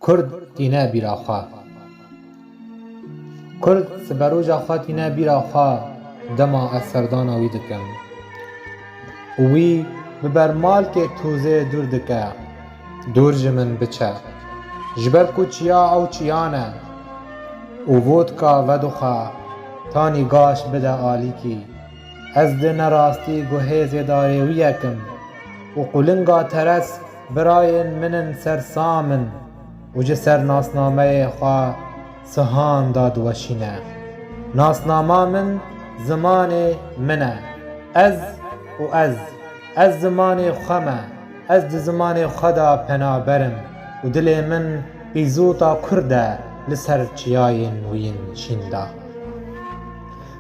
کرد تینه بیرا خوا کرد سبروجا خوا تینه بیرا خوا دما از سردانا وی دکم وی ببرمال که توزه دور دکه دور جمن بچه جبر کو چیا او چیانه و ودکا ودخا تانی گاش بده آلی کی از دن راستی گوهیز داره ویکم و قلنگا ترس براین منن سرسامن و جسر ناسنامه خواه سهان داد وشینه ناسنامه من زمان منه از زمان خمه از زمان خدا پنابرم و دل من بیزوتا کرده لسر چیاین وین شینده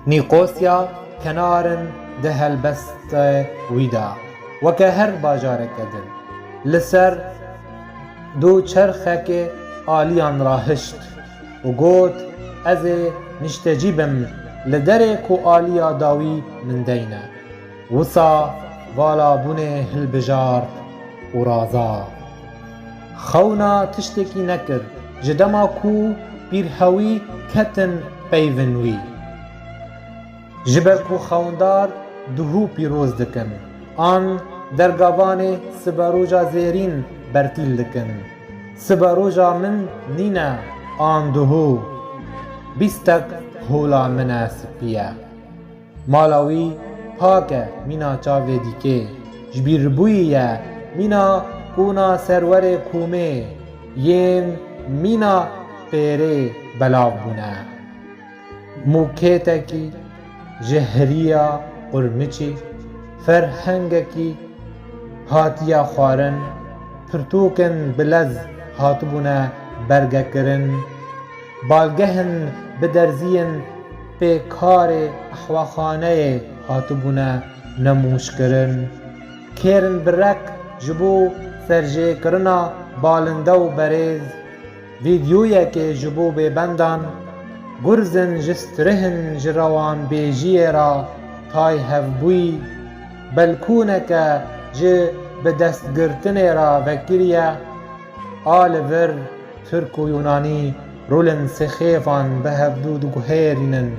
نیقوسیا کنارن ده هلبست ویدا وکه هر باجاره کدن لسر دو چرخه آلیان راهشت و گوت از نشتجیبم لدره کو آلیا داوی من دینه وسا والا بونه هل بجارد و رازا خونا تشتکی نکر جدما کو بیرهوی کتن پیونوی جبر کو خوندار دهو پیروز دکن آن درگاوان سباروجا زیرین برتیل دکن سباروجا من نینه آن دهو بیستک هولا من سپیه مالاوی پاکه مینا چاوه دیکه جبیر بویه مینا کونا سرور کومه ین مینا پیره بلاو بونه موکیتکی جهریا قرمچی فرهنگکی هاتیا خوارن پرتوکن بلز هاتبونه برگه کرن بالگهن بدرزین به کار احواخانه هاتبونه نموش کرن کیرن برک جبو سرجه کرنا بالنده و بریز ویدیویه که جبو ببندان گرزن جسترهن جروان بیجیه را تای هفبوی بلکونه که جه به دستگرتنه را وکریه آلور ترک و یونانی رولن سخیفان به هفدود و گوهرینن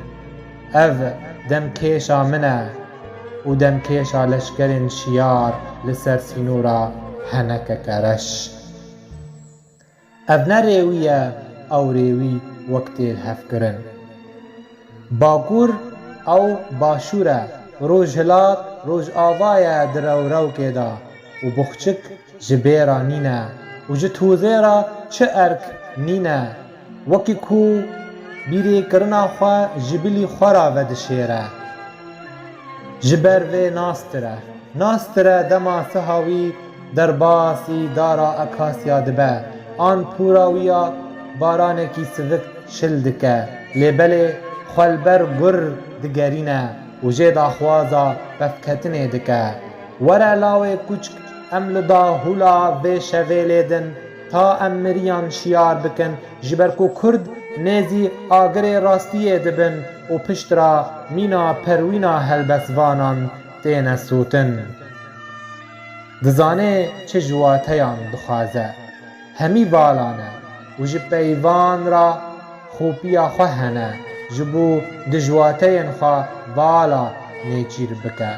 او دمکیشا منه و دمکیشا لشکرین شیار لسر سینورا هنکه کرش او نریویه او ریوی وقتی الهف کرن باکور او باشوره روز هلاک روز آوایه درو رو که دا و بخچک جبیرا نینه و جتوزه را چه ارک نینه وکی کو بیری کرنا خواه جبلی خورا ود شیره جبر و ناستره دما سهاوی در باسی دارا اکاسیا دبه آن پوراویا بارانکی سوک شلدکه لیبل خلبر گر دگرینه و جید آخوازا بفکتنه دکه وره لاوه کچک امل دا هولا به شوه لیدن تا امریان شیار بکن جبرکو کرد نیزی آگر راستیه دبن و پشت را مینا پروینا هلبسوانان تین سوتن دزانه چه جواتیان دخوازه همی والانه و جب پیوان را خوبیا خوهنه جبو دجواتین خواه والا نیچیر بکه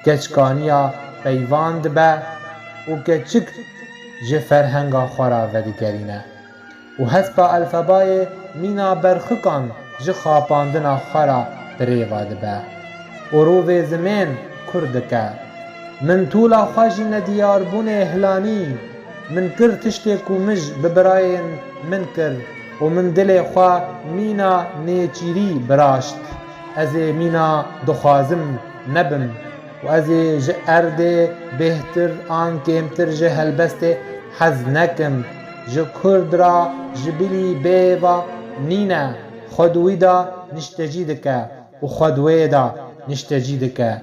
گچکانیا پیوان دبه و گچک جه فرهنگا خورا ودیگرینه و حسب الفبای مینا برخکان جه خاپاندنا خورا بریوا دبه و روی زمین کردکه من طولا خواجی ندیار بونه اهلانی من کر تشتی کومج ببراین من کر و من دل خواه مینا نیچیری براشت از مینا دخوازم نبم و از جه ارده بهتر آن کمتر جه هلبست حز نکم جه کرد را جبلی بیوا نینه خودوی دا نشتجی دکه و خودوی دا نشتجی دکه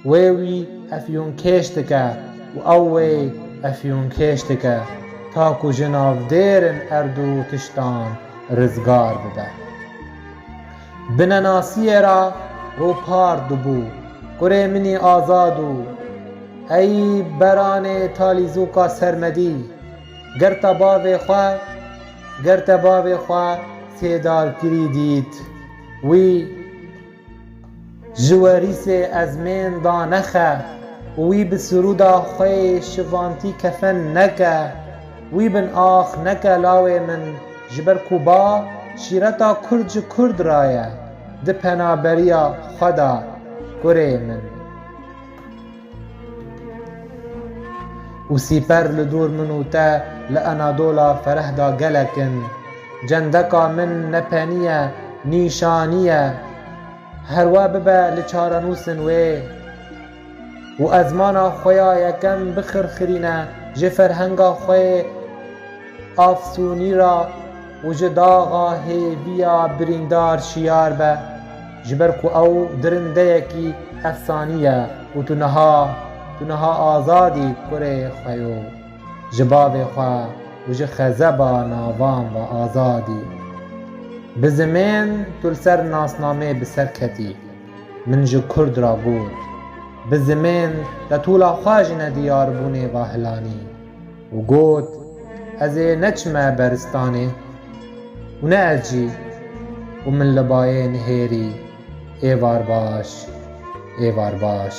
وی افیون کشتکه و اوی افیون کشتکه تاکو جناف دیرن اردو تشتان رزگار بده بنناسی را رو پار دبو گره منی آزادو ای بران تالیزو کا سرمدی گر تباو خواه گر te bavê xwe sêdar kirî dît wî ji werîsê ezmên da nexe û wî bi sirûda xwe şivantî kefen neke wî bin ax neke lawê min ji ber ku ba şîreta Kurd ji Kurd ra ye di penaberiya xwe da gurê min û sîper li dûr min û te li Enadola fereh da gelekin cendeka min nepeniye nîşaniye herwe bibe li çarenûsên wê û ezmana xwe ya yekem bixirxirîne ji ferhenga xwe afsûnî ra û ji daxa hêviya birîndar şiyar be ji ber ku ew dirindeyekî efsanî ye û tu niha azadî kurê xwe yo ji bavê xwe û ji xezeba navan ve azadî bi zimên tu li ser nasnamê bi ser ketî min ji Kurd ra got bi zimên te tûla xwe jî ne diyarbûnê ve hilanî û got ez ê neçime beristanê û ne ez cî û min li bayê nihêrî êvar baş